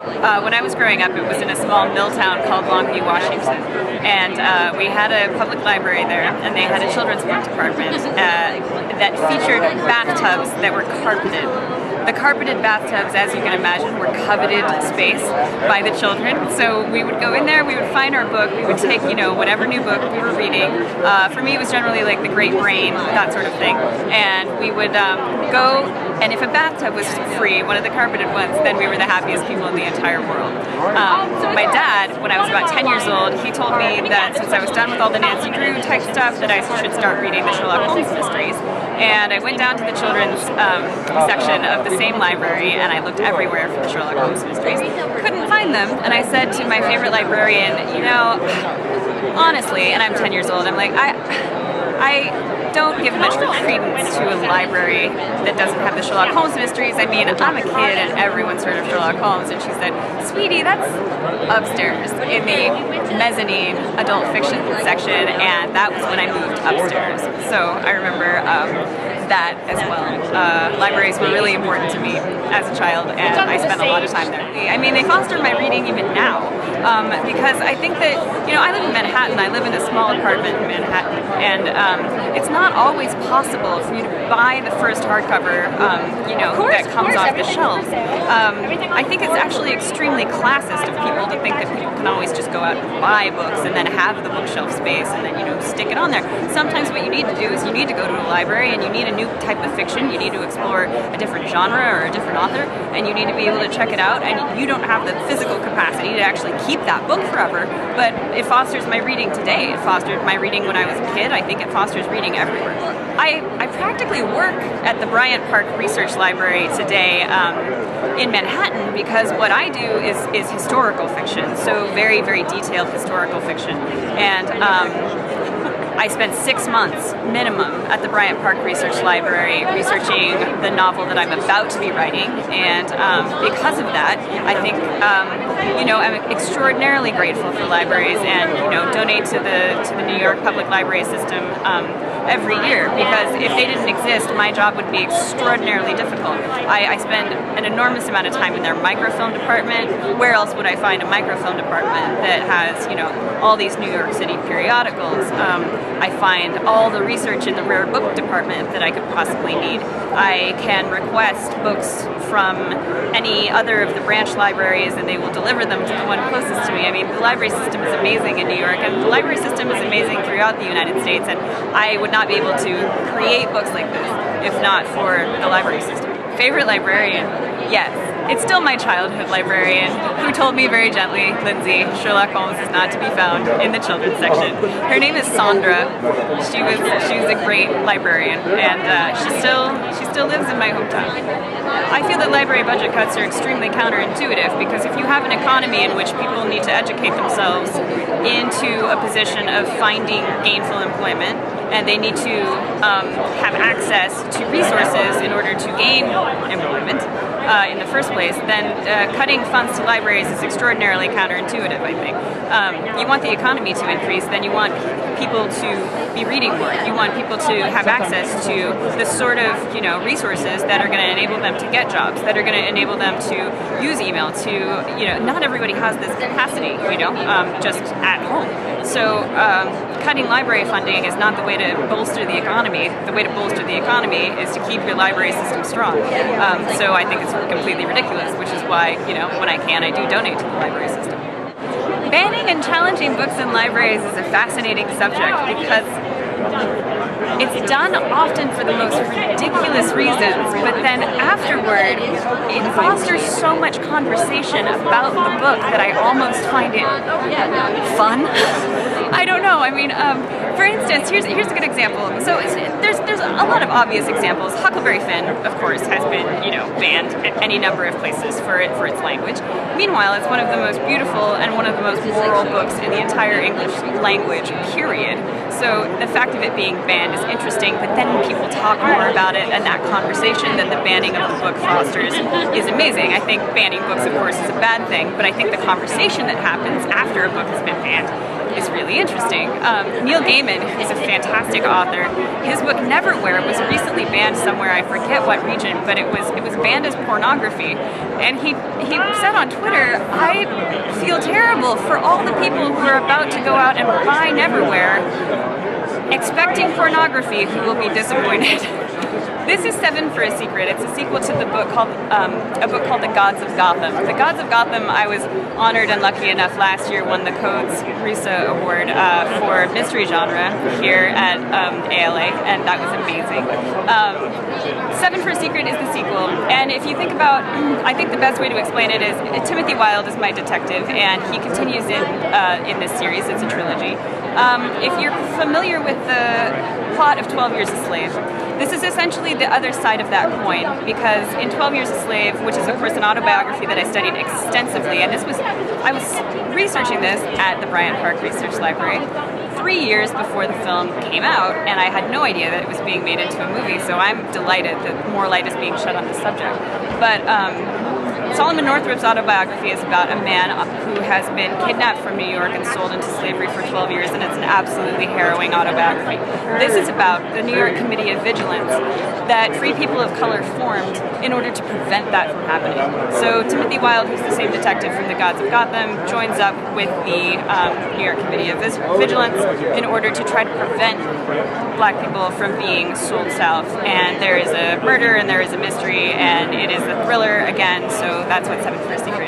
When I was growing up, it was in a small mill town called Longview, Washington, and we had a public library there, and they had a children's book department that featured bathtubs that were carpeted. The carpeted bathtubs, as you can imagine, were coveted space by the children. So we would go in there, we would find our book, we would take, you know, whatever new book we were reading. For me, it was generally like The Great Brain, that sort of thing. And we would go, and if a bathtub was free, one of the carpeted ones, then we were the happiest people in the entire world. My dad, when I was about 10 years old, he told me that since I was done with all the Nancy Drew type stuff, that I should start reading the Sherlock Holmes mysteries. And I went down to the children's section of the same library, and I looked everywhere for the Sherlock Holmes mysteries. Couldn't find them, and I said to my favorite librarian, you know, honestly, and I'm 10 years old, I'm like, I don't give much credence to a library that doesn't have the Sherlock Holmes mysteries. I mean, I'm a kid and everyone's heard of Sherlock Holmes, and she said, sweetie, that's upstairs in the mezzanine adult fiction section, and that was when I moved upstairs. So I remember that as well. Libraries were really important to me as a child, and I spent a lot of time there. I mean, they foster my reading even now, because I think that, you know, I live in Manhattan, I live in a small apartment in Manhattan, and it's not always possible for you to buy the first hardcover, you know, that comes off the shelves. I think it's actually extremely classist of people to think that people can always just go out and buy books and then have the bookshelf space and then, you know, stick it on there. Sometimes what you need to do is you need to go to a library and you need a new type of fiction, you need to explore a different genre or a different author, and you need to be able to check it out, and you don't have the physical capacity to actually keep that book forever, but it fosters my reading today. It fostered my reading when I was a kid. I think it fosters reading everywhere. I practically work at the Bryant Park Research Library today in Manhattan because what I do is historical fiction, so very, very detailed historical fiction. And I spent 6 months minimum at the Bryant Park Research Library researching the novel that I'm about to be writing, and because of that, I think you know, I'm extraordinarily grateful for libraries, and you know, donate to the New York Public Library system every year, because if they didn't exist, my job would be extraordinarily difficult. I spend an enormous amount of time in their microfilm department. Where else would I find a microfilm department that has, you know, all these New York City periodicals? I find all the research in the rare book department that I could possibly need. I can request books from any other of the branch libraries, and they will deliver them to the one closest to me. I mean, the library system is amazing in New York, and the library system is amazing throughout the United States, and I would not be able to create books like this if not for the library system. Favorite librarian? Yes. It's still my childhood librarian, who told me very gently, Lindsay, Sherlock Holmes is not to be found in the children's section. Her name is Sandra. She was a great librarian, and she still lives in my hometown. I feel that library budget cuts are extremely counterintuitive, because if you have an economy in which people need to educate themselves into a position of finding gainful employment, and they need to have access to resources in order to gain employment in the first place, then cutting funds to libraries is extraordinarily counterintuitive, I think. You want the economy to increase, then you want people to be reading more. You want people to have access to the sort of, you know, resources that are going to enable them to get jobs, that are going to enable them to use email, to, you know, not everybody has this capacity, you know, just at home. So cutting library funding is not the way to bolster the economy. The way to bolster the economy is to keep your library system strong. So I think it's completely ridiculous, which is why, you know, when I can, I do donate to the library system. Banning and challenging books in libraries is a fascinating subject, because it's done often for the most ridiculous reasons, but then afterward, it fosters so much conversation about the book that I almost find it fun. I don't know. I mean, for instance, here's a good example. So there's a lot of obvious examples. Huckleberry Finn, of course, has been, you know, banned at any number of places for its language. Meanwhile, it's one of the most beautiful and one of the most moral books in the entire English language, period. So the fact of it being banned is interesting, but then people talk more about it, and that conversation that the banning of the book fosters is amazing. I think banning books, of course, is a bad thing, but I think the conversation that happens after a book has been banned is really interesting. Neil Gaiman, who's a fantastic author, his book Neverwhere was recently banned somewhere, I forget what region, but it was banned as pornography. And he said on Twitter, I feel terrible for all the people who are about to go out and buy Neverwhere expecting pornography who will be disappointed. This is Seven for a Secret. It's a sequel to the book called The Gods of Gotham. The Gods of Gotham, I was honored and lucky enough last year won the Codes RISA Award for mystery genre here at ALA, and that was amazing. Seven for a Secret is the sequel, and if you think about, I think the best way to explain it is Timothy Wilde is my detective, and he continues in this series. It's a trilogy. If you're familiar with the plot of 12 Years a Slave, this is essentially the other side of that coin, because in 12 Years a Slave, which is of course an autobiography that I studied extensively, and I was researching this at the Bryant Park Research Library 3 years before the film came out, and I had no idea that it was being made into a movie, so I'm delighted that more light is being shed on the subject. But Solomon Northrup's autobiography is about a man who has been kidnapped from New York and sold into slavery for 12 years, and it's an absolutely harrowing autobiography. This is about the New York Committee of Vigilance that free people of color formed in order to prevent that from happening. So Timothy Wilde, who's the same detective from The Gods of Gotham, joins up with the New York Committee of Vigilance in order to try to prevent black people from being sold south. And there is a murder and there is a mystery, and it is a thriller again, so that's what Seven for a Secret